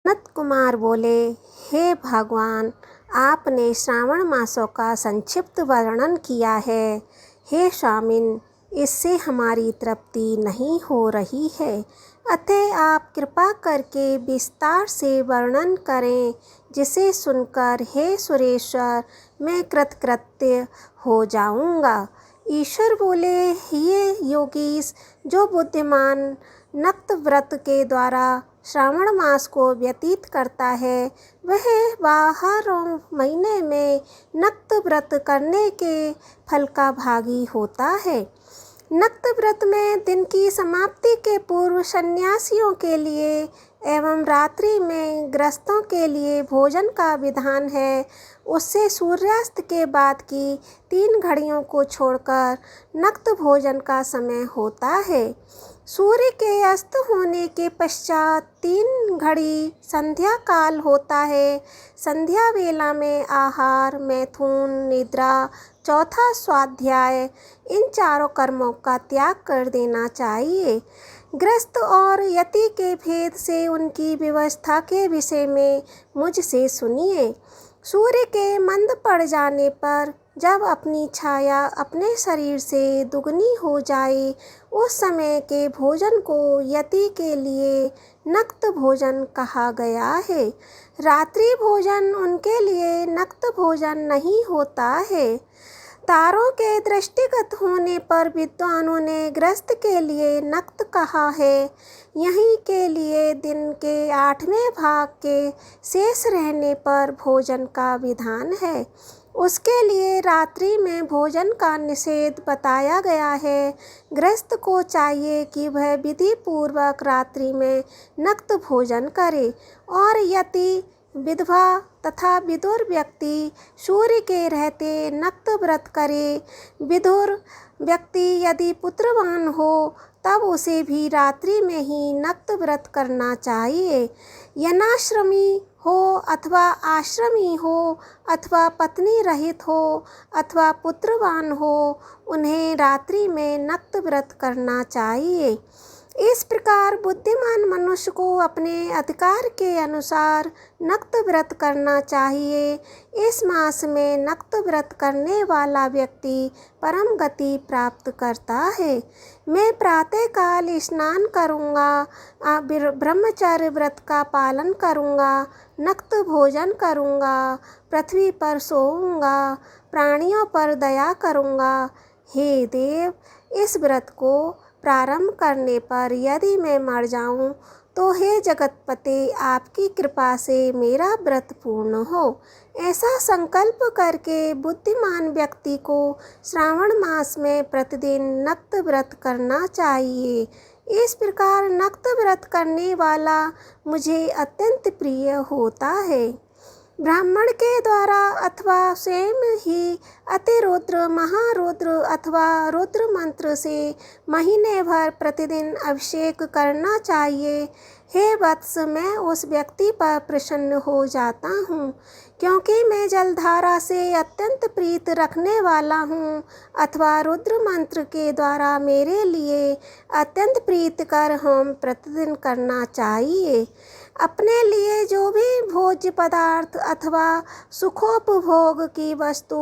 सनत कुमार बोले, हे भगवान, आपने श्रावण मासों का संक्षिप्त वर्णन किया है। हे स्वामिन, इससे हमारी तृप्ति नहीं हो रही है, अतः आप कृपा करके विस्तार से वर्णन करें, जिसे सुनकर हे सुरेश्वर मैं कृतकृत्य हो जाऊंगा। ईश्वर बोले, ये योगीश, जो बुद्धिमान नक्त व्रत के द्वारा श्रावण मास को व्यतीत करता है, वह 12 महीने में नक्त व्रत करने के फल का भागी होता है। नक्त व्रत में दिन की समाप्ति के पूर्व सन्यासियों के लिए एवं रात्रि में गृहस्थों के लिए भोजन का विधान है। उससे सूर्यास्त के बाद की 3 घड़ियों को छोड़कर नक्त भोजन का समय होता है। सूर्य के अस्त होने के पश्चात 3 घड़ी संध्या काल होता है। संध्या वेला में आहार, मैथुन, निद्रा, चौथा स्वाध्याय, इन 4 कर्मों का त्याग कर देना चाहिए। गृहस्थ और यति के भेद से उनकी व्यवस्था के विषय में मुझसे सुनिए। सूर्य के मंद पड़ जाने पर जब अपनी छाया अपने शरीर से दुगनी हो जाए, उस समय के भोजन को यति के लिए नक्त भोजन कहा गया है। रात्रि भोजन उनके लिए नक्त भोजन नहीं होता है। तारों के दृष्टिगत होने पर विद्वानों ने गृहस्थ के लिए नक्त कहा है। यहीं के लिए दिन के 8वें भाग के शेष रहने पर भोजन का विधान है। उसके लिए रात्रि में भोजन का निषेध बताया गया है। गृहस्थ को चाहिए कि वह विधि पूर्वक रात्रि में नक्त भोजन करे, और यति, विधवा तथा विदुर व्यक्ति सूर्य के रहते नक्त व्रत करे। विदुर व्यक्ति यदि पुत्रवान हो तब उसे भी रात्रि में ही नक्त व्रत करना चाहिए। यनाश्रमी हो अथवा आश्रमी हो अथवा पत्नी रहित हो अथवा पुत्रवान हो, उन्हें रात्रि में नक्त व्रत करना चाहिए। इस प्रकार बुद्धिमान मनुष्य को अपने अधिकार के अनुसार नक्त व्रत करना चाहिए। इस मास में नक्त व्रत करने वाला व्यक्ति परम गति प्राप्त करता है। मैं प्रातःकाल स्नान करूँगा, ब्रह्मचर्य व्रत का पालन करूँगा, नक्त भोजन करूँगा, पृथ्वी पर सोऊंगा, प्राणियों पर दया करूँगा। हे देव, इस व्रत को प्रारंभ करने पर यदि मैं मर जाऊं, तो हे जगतपते, आपकी कृपा से मेरा व्रत पूर्ण हो। ऐसा संकल्प करके बुद्धिमान व्यक्ति को श्रावण मास में प्रतिदिन नक्त व्रत करना चाहिए। इस प्रकार नक्त व्रत करने वाला मुझे अत्यंत प्रिय होता है। ब्राह्मण के द्वारा अथवा स्वयं ही अतिरुद्र, महारुद्र अथवा रुद्र मंत्र से महीने भर प्रतिदिन अभिषेक करना चाहिए। हे वत्स, मैं उस व्यक्ति पर प्रसन्न हो जाता हूँ, क्योंकि मैं जलधारा से अत्यंत प्रीत रखने वाला हूँ, अथवा रुद्र मंत्र के द्वारा मेरे लिए अत्यंत प्रीतकर होम प्रतिदिन करना चाहिए। अपने लिए जो भी भोज्य पदार्थ अथवा सुखोपभोग की वस्तु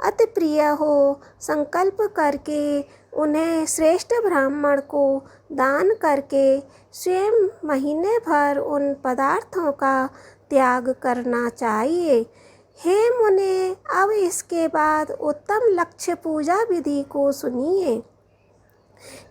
अति प्रिय हो, संकल्प करके उन्हें श्रेष्ठ ब्राह्मण को दान करके स्वयं महीने भर उन पदार्थों का त्याग करना चाहिए। हे मुने, अब इसके बाद उत्तम लक्ष्य पूजा विधि को सुनिए।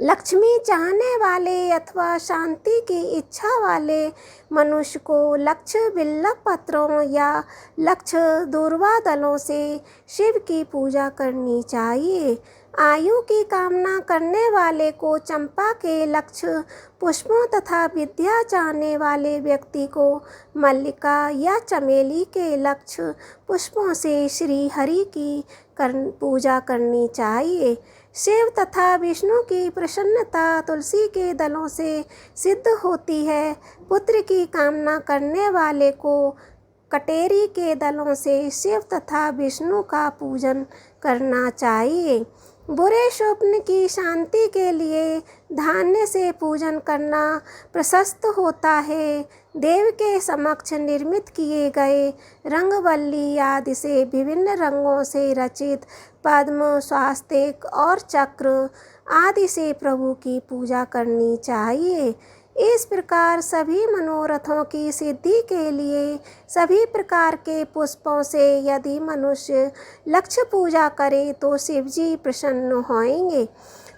लक्ष्मी चाहने वाले अथवा शांति की इच्छा वाले मनुष्य को लक्ष्य बिल्व पत्रों या लक्ष्य दूर्वा दलों से शिव की पूजा करनी चाहिए। आयु की कामना करने वाले को चंपा के लक्ष्य पुष्पों तथा विद्या चाहने वाले व्यक्ति को मल्लिका या चमेली के लक्ष्य पुष्पों से श्री हरि की पूजा करनी चाहिए। शिव तथा विष्णु की प्रसन्नता तुलसी के दलों से सिद्ध होती है। पुत्र की कामना करने वाले को कटेरी के दलों से शिव तथा विष्णु का पूजन करना चाहिए। बुरे स्वप्न की शांति के लिए धान्य से पूजन करना प्रशस्त होता है। देव के समक्ष निर्मित किए गए रंगवल्ली आदि से विभिन्न रंगों से रचित पद्म, स्वास्तिक और चक्र आदि से प्रभु की पूजा करनी चाहिए। इस प्रकार सभी मनोरथों की सिद्धि के लिए सभी प्रकार के पुष्पों से यदि मनुष्य लक्ष्य पूजा करे तो शिव जी प्रसन्न होंगे।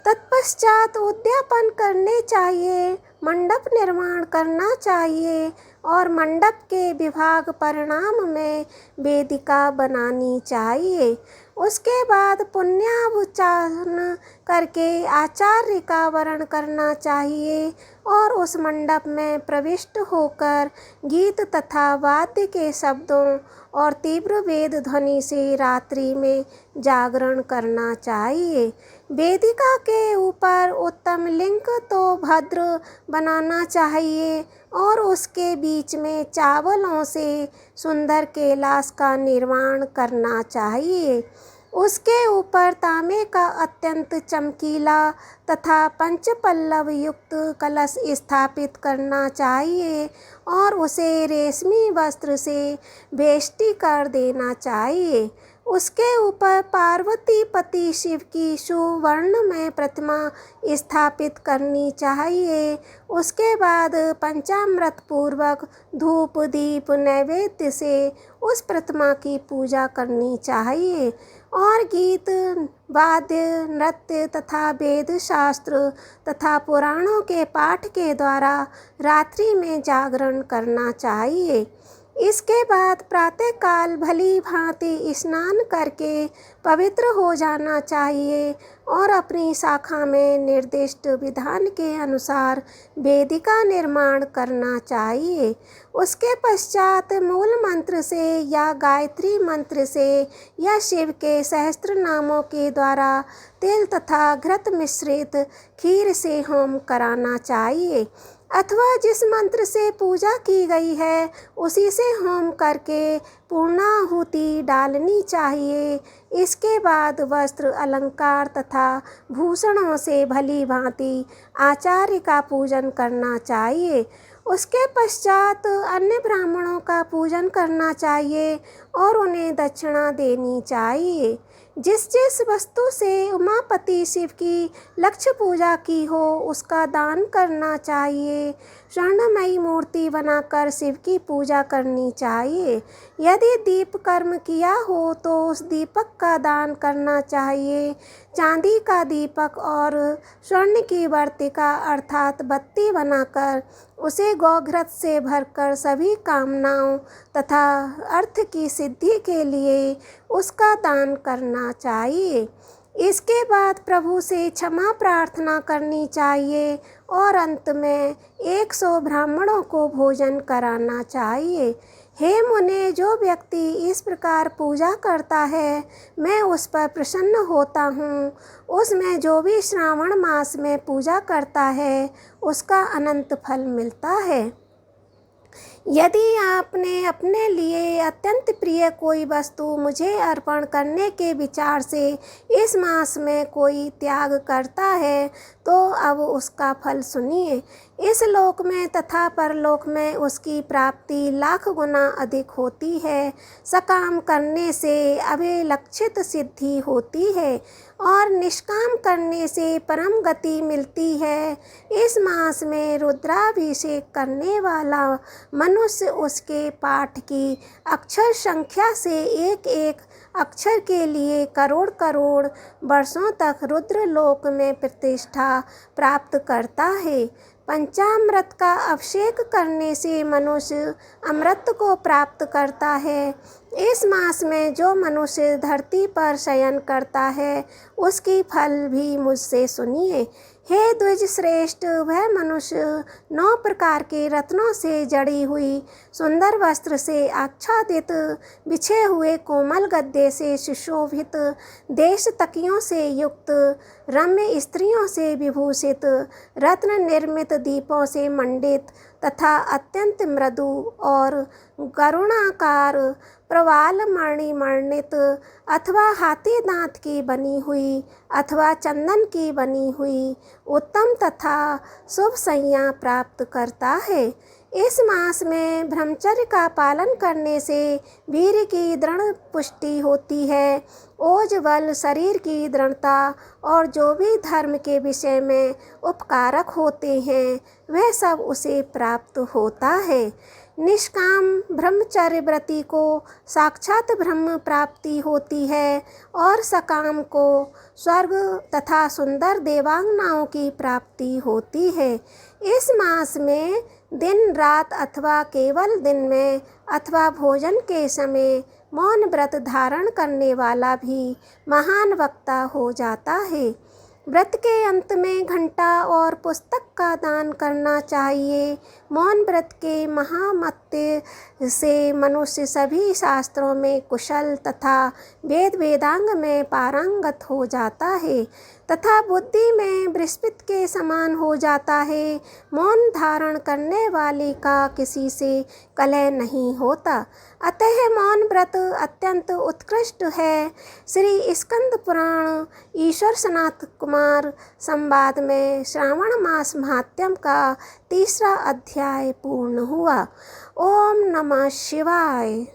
तत्पश्चात उद्यापन करने चाहिए, मंडप निर्माण करना चाहिए और मंडप के विभाग परिणाम में वेदिका बनानी चाहिए। उसके बाद पुण्यावचन करके आचार्य का वरण करना चाहिए और उस मंडप में प्रविष्ट होकर गीत तथा वाद्य के शब्दों और तीव्र वेद ध्वनि से रात्रि में जागरण करना चाहिए। वेदिका के ऊपर उत्तम लिंग तो भद्र बनाना चाहिए और उसके बीच में चावलों से सुंदर कैलाश का निर्माण करना चाहिए। उसके ऊपर तांबे का अत्यंत चमकीला तथा पंचपल्लव युक्त कलश स्थापित करना चाहिए और उसे रेशमी वस्त्र से वेष्टि कर देना चाहिए। उसके ऊपर पार्वती पति शिव की सुवर्ण में प्रतिमा स्थापित करनी चाहिए। उसके बाद पंचामृत पूर्वक धूप दीप नैवेद्य से उस प्रतिमा की पूजा करनी चाहिए और गीत वाद्य नृत्य तथा वेद शास्त्र तथा पुराणों के पाठ के द्वारा रात्रि में जागरण करना चाहिए। इसके बाद प्रातःकाल भली भांति स्नान करके पवित्र हो जाना चाहिए और अपनी शाखा में निर्दिष्ट विधान के अनुसार वेदिका निर्माण करना चाहिए। उसके पश्चात मूल मंत्र से या गायत्री मंत्र से या शिव के सहस्त्र नामों के द्वारा तेल तथा घृत मिश्रित खीर से होम कराना चाहिए अथवा जिस मंत्र से पूजा की गई है उसी से होम करके पूर्णाहुति डालनी चाहिए। इसके बाद वस्त्र अलंकार तथा भूषणों से भली भांति आचार्य का पूजन करना चाहिए। उसके पश्चात अन्य ब्राह्मणों का पूजन करना चाहिए और उन्हें दक्षिणा देनी चाहिए। जिस जिस वस्तु से उमापति शिव की लक्ष्य पूजा की हो उसका दान करना चाहिए। स्वर्णमयी मूर्ति बनाकर शिव की पूजा करनी चाहिए। यदि दीप कर्म किया हो तो उस दीपक का दान करना चाहिए। चांदी का दीपक और स्वर्ण की वर्तिका अर्थात बत्ती बनाकर उसे गौघृत से भरकर सभी कामनाओं तथा अर्थ की सिद्धि के लिए उसका दान करना चाहिए। इसके बाद प्रभु से क्षमा प्रार्थना करनी चाहिए और अंत में 100 ब्राह्मणों को भोजन कराना चाहिए। हे मुने, जो व्यक्ति इस प्रकार पूजा करता है मैं उस पर प्रसन्न होता हूँ। उसमें जो भी श्रावण मास में पूजा करता है उसका अनंत फल मिलता है। यदि आपने अपने लिए अत्यंत प्रिय कोई वस्तु मुझे अर्पण करने के विचार से इस मास में कोई त्याग करता है तो अब उसका फल सुनिए। इस लोक में तथा परलोक में उसकी प्राप्ति लाख गुना अधिक होती है। सकाम करने से अभिलक्षित सिद्धि होती है और निष्काम करने से परम गति मिलती है। इस मास में रुद्राभिषेक करने वाला मनुष्य उसके पाठ की अक्षर संख्या से एक एक अक्षर के लिए करोड़ करोड़ वर्षों तक रुद्र लोक में प्रतिष्ठा प्राप्त करता है। पंचामृत का अभिषेक करने से मनुष्य अमृत को प्राप्त करता है। इस मास में जो मनुष्य धरती पर शयन करता है उसकी फल भी मुझसे सुनिए। हे द्विज श्रेष्ठ, वह मनुष्य 9 प्रकार के रत्नों से जड़ी हुई सुंदर वस्त्र से आच्छादित, बिछे हुए कोमल गद्दे से सुशोभित, देश तकियों से युक्त, रम्य स्त्रियों से विभूषित, रत्न निर्मित दीपों से मंडित, तथा अत्यंत मृदु और करुणाकार प्रवाल मणिमण्डित अथवा हाथी दांत की बनी हुई अथवा चंदन की बनी हुई उत्तम तथा शुभ संज्ञा प्राप्त करता है। इस मास में ब्रह्मचर्य का पालन करने से वीर्य की दृढ़ पुष्टि होती है। ओज बल शरीर की दृढ़ता और जो भी धर्म के विषय में उपकारक होते हैं वह सब उसे प्राप्त होता है। निष्काम ब्रह्मचर्य व्रती को साक्षात ब्रह्म प्राप्ति होती है और सकाम को स्वर्ग तथा सुंदर देवांगनाओं की प्राप्ति होती है। इस मास में दिन रात अथवा केवल दिन में अथवा भोजन के समय मौन व्रत धारण करने वाला भी महान वक्ता हो जाता है। व्रत के अंत में घंटा और पुस्तक का दान करना चाहिए। मौन व्रत के महामत्य से मनुष्य सभी शास्त्रों में कुशल तथा वेद वेदांग में पारंगत हो जाता है तथा बुद्धि में बृहस्पति के समान हो जाता है। मौन धारण करने वाले का किसी से कलह नहीं होता, अतः मौन व्रत अत्यंत उत्कृष्ट है। श्री स्कंद पुराण ईश्वर सनातन कुमार संवाद में श्रावण मास महात्म्य का 3रा अध्याय पूर्ण हुआ। ओम नमः शिवाय।